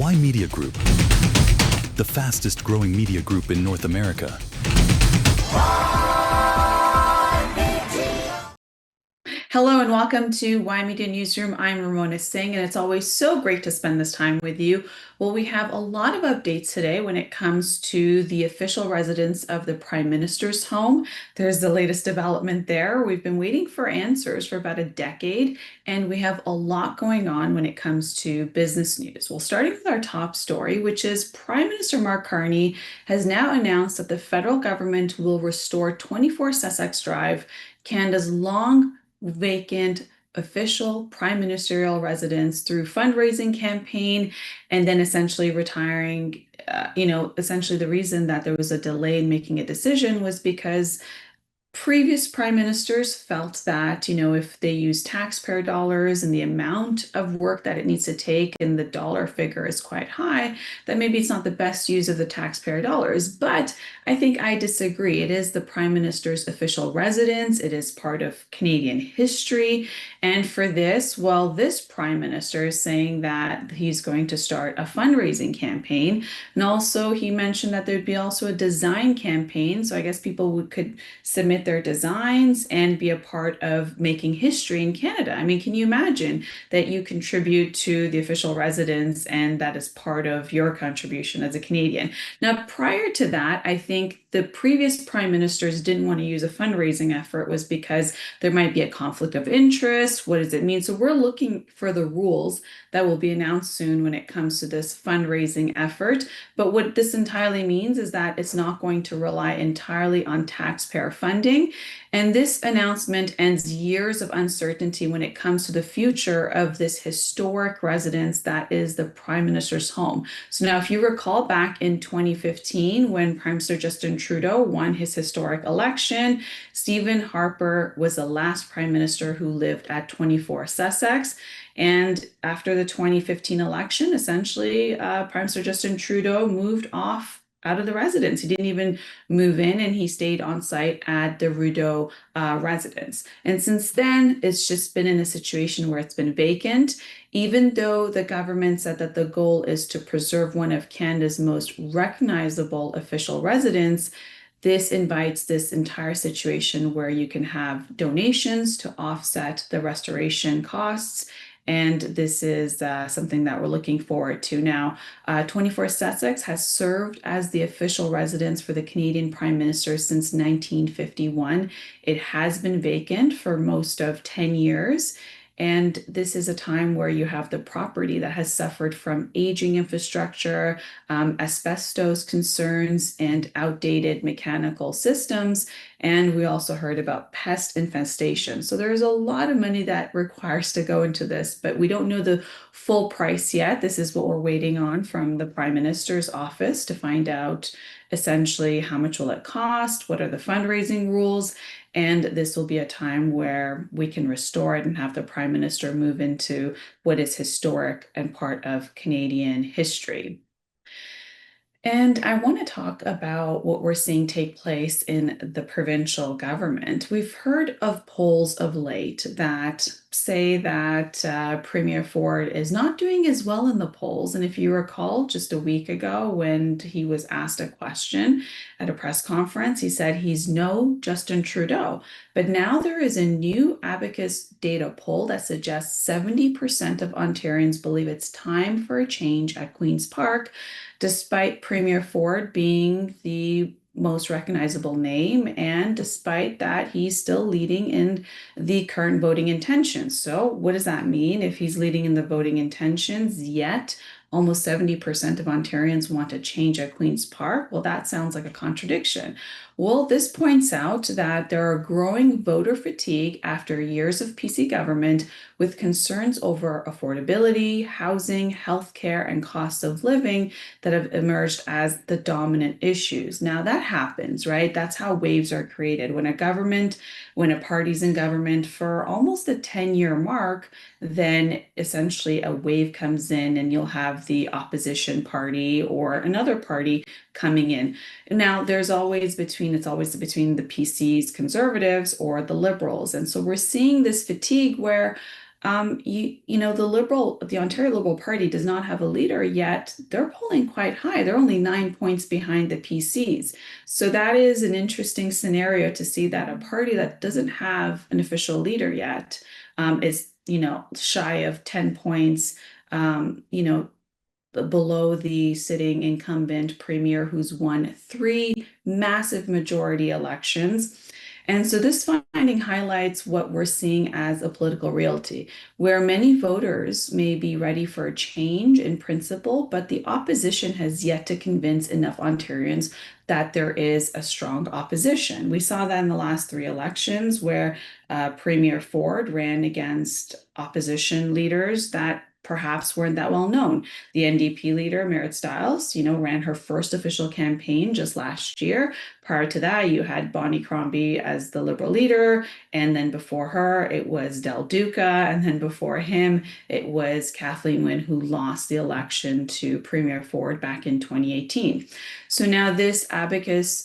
Why Media Group? The fastest growing media group in North America. Hello and welcome to Why Media Newsroom. I'm Ramona Singh, and it's always so great to spend this time with you. Well, we have a lot of updates today when it comes to the official residence of the Prime Minister's home. There's the latest development there. We've been waiting for answers for about a decade, and we have a lot going on when it comes to business news. Well, starting with our top story, which is Prime Minister Mark Carney has now announced that the federal government will restore 24 Sussex Drive, Canada's long vacant official prime ministerial residence through fundraising campaign, and then essentially retiring. Essentially the reason that there was a delay in making a decision was because previous prime ministers felt that, if they use taxpayer dollars and the amount of work that it needs to take and the dollar figure is quite high, that maybe it's not the best use of the taxpayer dollars. But I think I disagree. It is the prime minister's official residence. It is part of Canadian history. And for this, well, this prime minister is saying that he's going to start a fundraising campaign. And also he mentioned that there'd be also a design campaign. So I guess people could submit their designs and be a part of making history in Canada. I mean, can you imagine that you contribute to the official residence and that is part of your contribution as a Canadian? Now, prior to that, I think the previous prime ministers didn't want to use a fundraising effort was because there might be a conflict of interest. What does it mean? So we're looking for the rules that will be announced soon when it comes to this fundraising effort. But what this entirely means is that it's not going to rely entirely on taxpayer funding. And this announcement ends years of uncertainty when it comes to the future of this historic residence that is the Prime Minister's home. So now, if you recall back in 2015, when Prime Minister Justin Trudeau won his historic election, Stephen Harper was the last Prime Minister who lived at 24 Sussex. And after the 2015 election, essentially, Prime Minister Justin Trudeau moved off out of the residence. He didn't even move in, and he stayed on site at the Rudeau residence. And since then, it's just been in a situation where it's been vacant, even though the government said that the goal is to preserve one of Canada's most recognizable official residents. This invites this entire situation where you can have donations to offset the restoration costs. And this is something that we're looking forward to. Now, 24 Sussex has served as the official residence for the Canadian Prime Minister since 1951. It has been vacant for most of 10 years. And this is a time where you have the property that has suffered from aging infrastructure, asbestos concerns, and outdated mechanical systems. And we also heard about pest infestation. So there's a lot of money that requires to go into this, but we don't know the full price yet. This is what we're waiting on from the Prime Minister's office to find out essentially how much will it cost, what are the fundraising rules, and this will be a time where we can restore it and have the Prime Minister move into what is historic and part of Canadian history. And I want to talk about what we're seeing take place in the provincial government. We've heard of polls of late that say that Premier Ford is not doing as well in the polls. And if you recall, just a week ago when he was asked a question at a press conference, he said he's no Justin Trudeau. But now there is a new Abacus Data poll that suggests 70% of Ontarians believe it's time for a change at Queen's Park, despite Premier Ford being the most recognizable name, and despite that, he's still leading in the current voting intentions. So what does that mean if he's leading in the voting intentions, yet almost 70% of Ontarians want a change at Queen's Park? Well, that sounds like a contradiction. Well, this points out that there are growing voter fatigue after years of PC government, with concerns over affordability, housing, healthcare, and cost of living that have emerged as the dominant issues. Now that happens, right? That's how waves are created. When a party's in government for almost a 10-year mark, then essentially a wave comes in and you'll have the opposition party or another party coming in. Now, it's always between the PCs, conservatives, or the liberals. And so we're seeing this fatigue where The Ontario Liberal Party does not have a leader yet. They're polling quite high. They're only 9 points behind the PCs. So that is an interesting scenario to see that a party that doesn't have an official leader yet is, shy of 10 points, below the sitting incumbent premier who's won three massive majority elections. And so this finding highlights what we're seeing as a political reality, where many voters may be ready for a change in principle, but the opposition has yet to convince enough Ontarians that there is a strong opposition. We saw that in the last three elections, where Premier Ford ran against opposition leaders that perhaps weren't that well known. The NDP leader, Merritt Stiles, ran her first official campaign just last year. Prior to that, you had Bonnie Crombie as the Liberal leader, and then before her, it was Del Duca, and then before him, it was Kathleen Wynne, who lost the election to Premier Ford back in 2018. So now this Abacus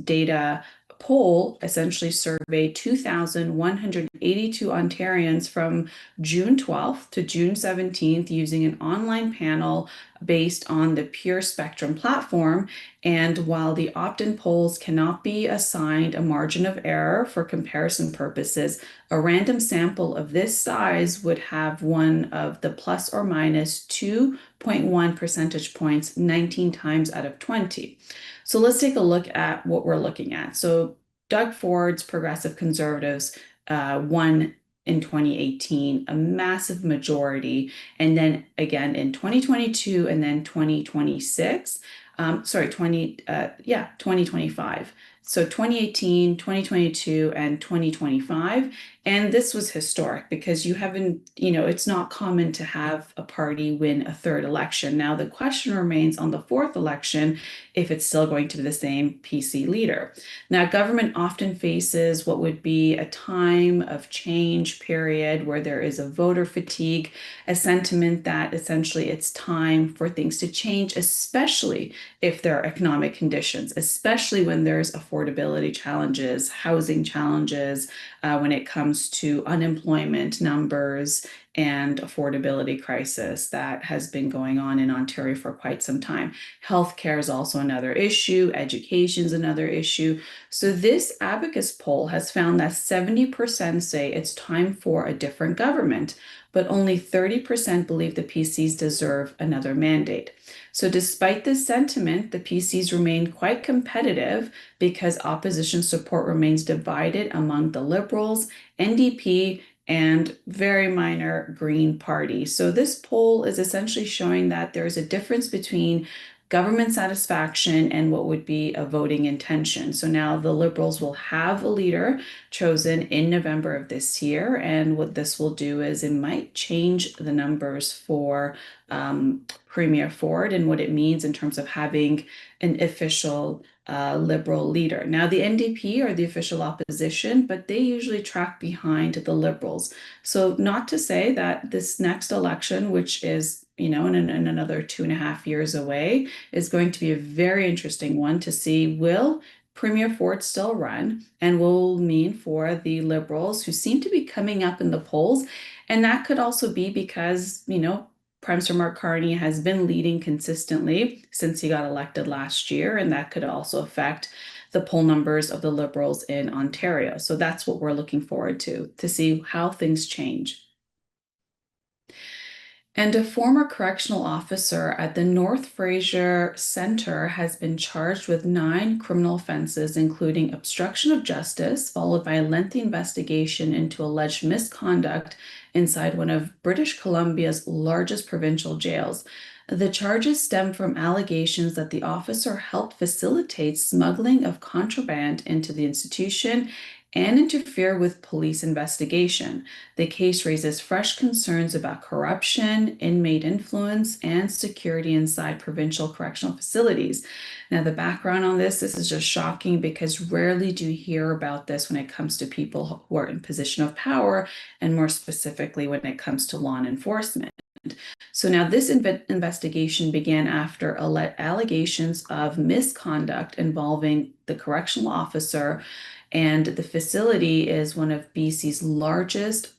Data poll essentially surveyed 2,182 Ontarians from June 12th to June 17th using an online panel based on the Pure Spectrum platform. And while the opt-in polls cannot be assigned a margin of error for comparison purposes, a random sample of this size would have one of the plus or minus 2.1 percentage points 19 times out of 20. So let's take a look at what we're looking at. So Doug Ford's Progressive Conservatives won in 2018, a massive majority. And then again in 2022 and then 2026, 2025. So 2018, 2022, and 2025. And this was historic because it's not common to have a party win a third election. Now, the question remains on the fourth election if it's still going to be the same PC leader. Now, government often faces what would be a time of change period where there is a voter fatigue, a sentiment that essentially it's time for things to change, especially if there are economic conditions, especially when there's affordability challenges, housing challenges, when it comes to unemployment numbers and affordability crisis that has been going on in Ontario for quite some time. Healthcare is also another issue. Education is another issue. So this Abacus poll has found that 70% say it's time for a different government, but only 30% believe the PCs deserve another mandate. So despite this sentiment, the PCs remain quite competitive because opposition support remains divided among the Liberals, NDP, and very minor Green Party. So this poll is essentially showing that there's a difference between government satisfaction and what would be a voting intention. So now the Liberals will have a leader chosen in November of this year. And what this will do is it might change the numbers for Premier Ford and what it means in terms of having an official Liberal leader. Now, the NDP are the official opposition, but they usually track behind the Liberals. So not to say that this next election, which is in another 2.5 years away, is going to be a very interesting one to see will Premier Ford still run and will mean for the Liberals who seem to be coming up in the polls. And that could also be because, Prime Minister Mark Carney has been leading consistently since he got elected last year, and that could also affect the poll numbers of the Liberals in Ontario. So that's what we're looking forward to see how things change. And a former correctional officer at the North Fraser Centre has been charged with 9 criminal offenses, including obstruction of justice, followed by a lengthy investigation into alleged misconduct inside one of British Columbia's largest provincial jails. The charges stem from allegations that the officer helped facilitate smuggling of contraband into the institution and interfere with police investigation. The case raises fresh concerns about corruption, inmate influence, and security inside provincial correctional facilities. Now, the background on this is just shocking because rarely do you hear about this when it comes to people who are in position of power, and more specifically when it comes to law enforcement. So now this investigation began after allegations of misconduct involving the correctional officer, and the facility is one of BC's largest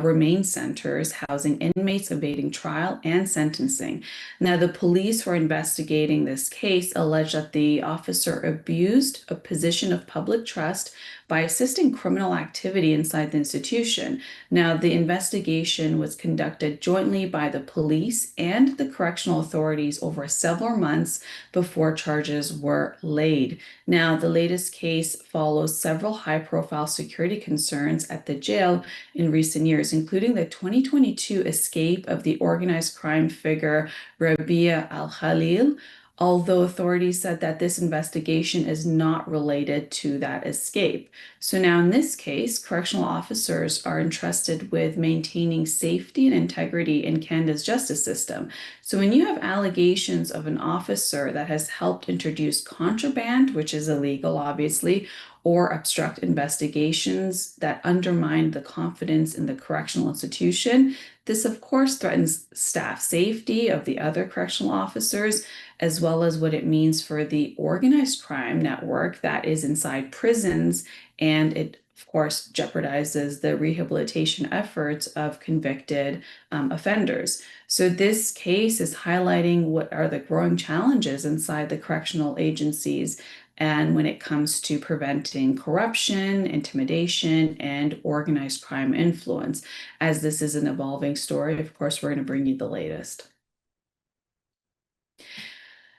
remain centers housing inmates awaiting trial and sentencing. Now, the police who are investigating this case allege that the officer abused a position of public trust by assisting criminal activity inside the institution. Now, the investigation was conducted jointly by the police and the correctional authorities over several months before charges were laid. Now, the latest case follows several high-profile security concerns at the jail in recent years, including the 2022 escape of the organized crime figure Rabia Al-Khalil, although authorities said that this investigation is not related to that escape. So now in this case, correctional officers are entrusted with maintaining safety and integrity in Canada's justice system. So when you have allegations of an officer that has helped introduce contraband, which is illegal, obviously, or obstruct investigations that undermine the confidence in the correctional institution, this of course threatens staff safety of the other correctional officers, as well as what it means for the organized crime network that is inside prisons, and it of course jeopardizes the rehabilitation efforts of convicted offenders. So this case is highlighting what are the growing challenges inside the correctional agencies and when it comes to preventing corruption, intimidation, and organized crime influence. As this is an evolving story, of course, we're going to bring you the latest.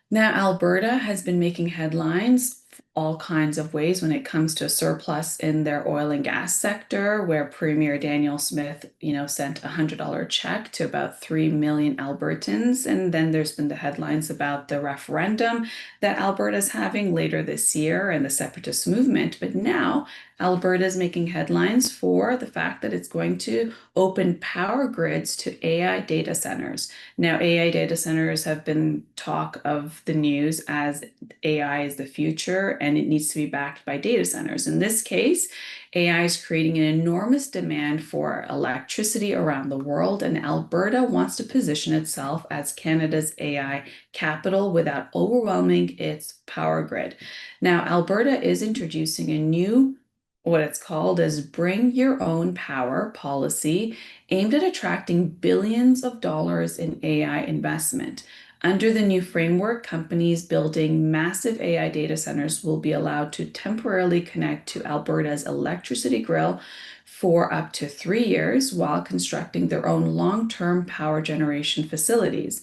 Now, Alberta has been making headlines all kinds of ways when it comes to a surplus in their oil and gas sector, where Premier Daniel Smith, sent a $100 check to about 3 million Albertans. And then there's been the headlines about the referendum that Alberta is having later this year and the separatist movement. But now Alberta is making headlines for the fact that it's going to open power grids to AI data centers. Now, AI data centers have been talk of the news as AI is the future and it needs to be backed by data centers. In this case, AI is creating an enormous demand for electricity around the world, and Alberta wants to position itself as Canada's AI capital without overwhelming its power grid. Now, Alberta is introducing a new what it's called as Bring Your Own Power policy aimed at attracting billions of dollars in AI investment. Under the new framework, companies building massive AI data centers will be allowed to temporarily connect to Alberta's electricity grid for up to 3 years while constructing their own long-term power generation facilities.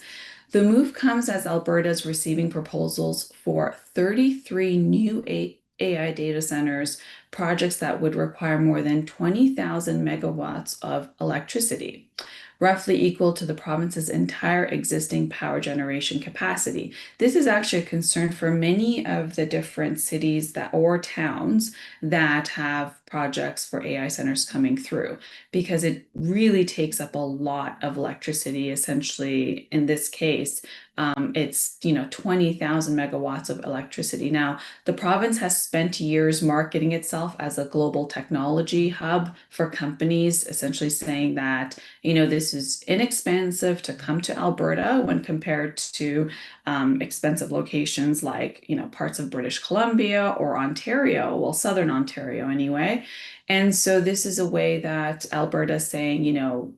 The move comes as Alberta is receiving proposals for 33 new AI data centers, projects that would require more than 20,000 megawatts of electricity, roughly equal to the province's entire existing power generation capacity. This is actually a concern for many of the different cities or towns that have projects for AI centers coming through, because it really takes up a lot of electricity. Essentially, in this case, it's 20,000 megawatts of electricity. Now, the province has spent years marketing itself as a global technology hub for companies, essentially saying that this is inexpensive to come to Alberta when compared to expensive locations like parts of British Columbia or Ontario, well, Southern Ontario anyway. And so this is a way that Alberta is saying,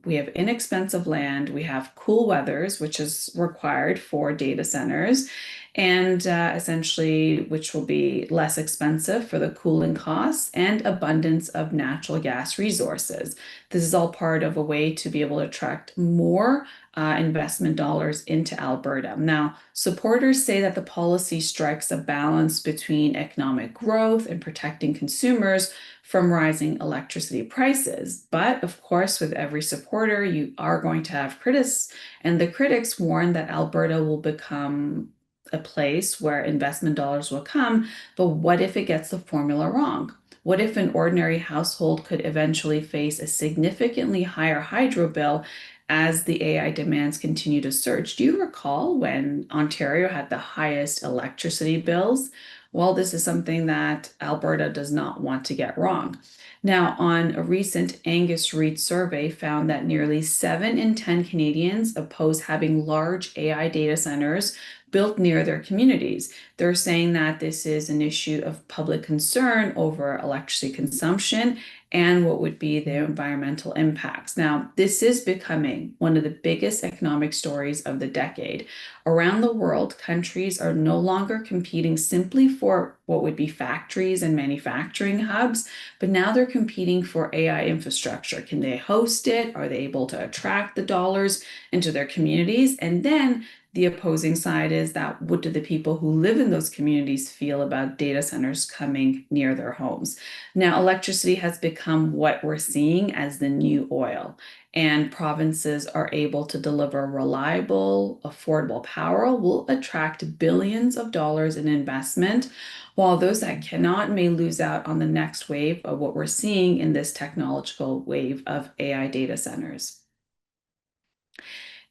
we have inexpensive land, we have cool weathers, which is required for data centers, and essentially, which will be less expensive for the cooling costs and abundance of natural gas resources. This is all part of a way to be able to attract more investment dollars into Alberta. Now, supporters say that the policy strikes a balance between economic growth and protecting consumers from rising electricity prices. But of course, with every supporter, you are going to have critics, and the critics warn that Alberta will become a place where investment dollars will come, but what if it gets the formula wrong? What if an ordinary household could eventually face a significantly higher hydro bill as the AI demands continue to surge? Do you recall when Ontario had the highest electricity bills? Well, this is something that Alberta does not want to get wrong. Now, on a recent Angus Reid survey found that nearly 7 in 10 Canadians oppose having large AI data centers built near their communities. They're saying that this is an issue of public concern over electricity consumption and what would be their environmental impacts. Now, this is becoming one of the biggest economic stories of the decade. Around the world, countries are no longer competing simply for what would be factories and manufacturing hubs, but now they're competing for AI infrastructure. Can they host it? Are they able to attract the dollars into their communities? And then the opposing side is that what do the people who live in those communities feel about data centers coming near their homes? Now, electricity has become what we're seeing as the new oil, and provinces are able to deliver reliable, affordable power will attract billions of dollars in investment, while those that cannot may lose out on the next wave of what we're seeing in this technological wave of AI data centers.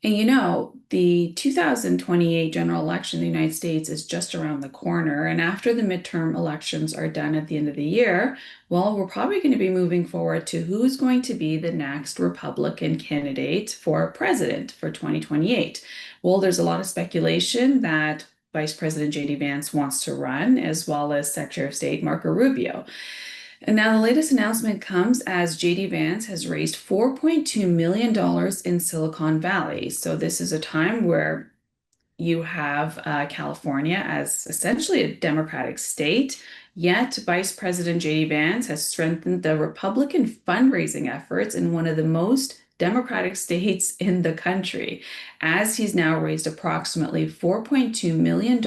And the 2028 general election in the United States is just around the corner. And after the midterm elections are done at the end of the year, well, we're probably going to be moving forward to who's going to be the next Republican candidate for president for 2028. Well, there's a lot of speculation that Vice President J.D. Vance wants to run, as well as Secretary of State Marco Rubio. And now the latest announcement comes as JD Vance has raised $4.2 million in Silicon Valley. So this is a time where you have California as essentially a Democratic state, yet Vice President J.D. Vance has strengthened the Republican fundraising efforts in one of the most Democratic states in the country, as he's now raised approximately $4.2 million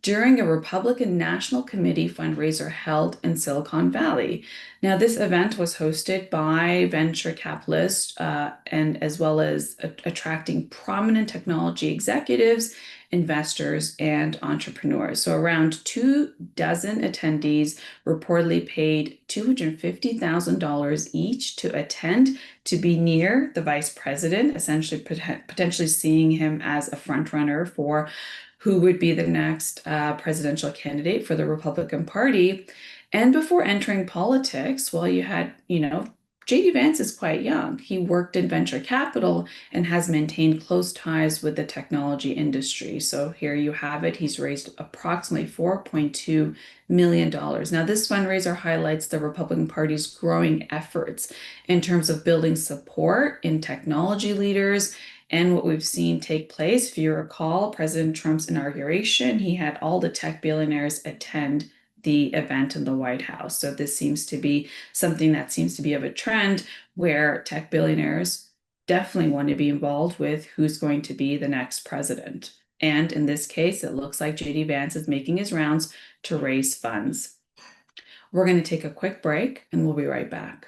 during a Republican National Committee fundraiser held in Silicon Valley. Now, this event was hosted by venture capitalists and as well as attracting prominent technology executives, investors, and entrepreneurs. So around 24 attendees reportedly paid $250,000 each to attend to be near the vice president, essentially potentially seeing him as a front runner for who would be the next presidential candidate for the Republican Party. And before entering politics, well, you had, J.D. Vance is quite young. He worked in venture capital and has maintained close ties with the technology industry. So here you have it. He's raised approximately $4.2 million. Now, this fundraiser highlights the Republican Party's growing efforts in terms of building support in technology leaders. And what we've seen take place, if you recall, President Trump's inauguration, he had all the tech billionaires attend the event in the White House. So this seems to be something that seems to be of a trend where tech billionaires definitely want to be involved with who's going to be the next president. And in this case, it looks like JD Vance is making his rounds to raise funds. We're going to take a quick break and we'll be right back.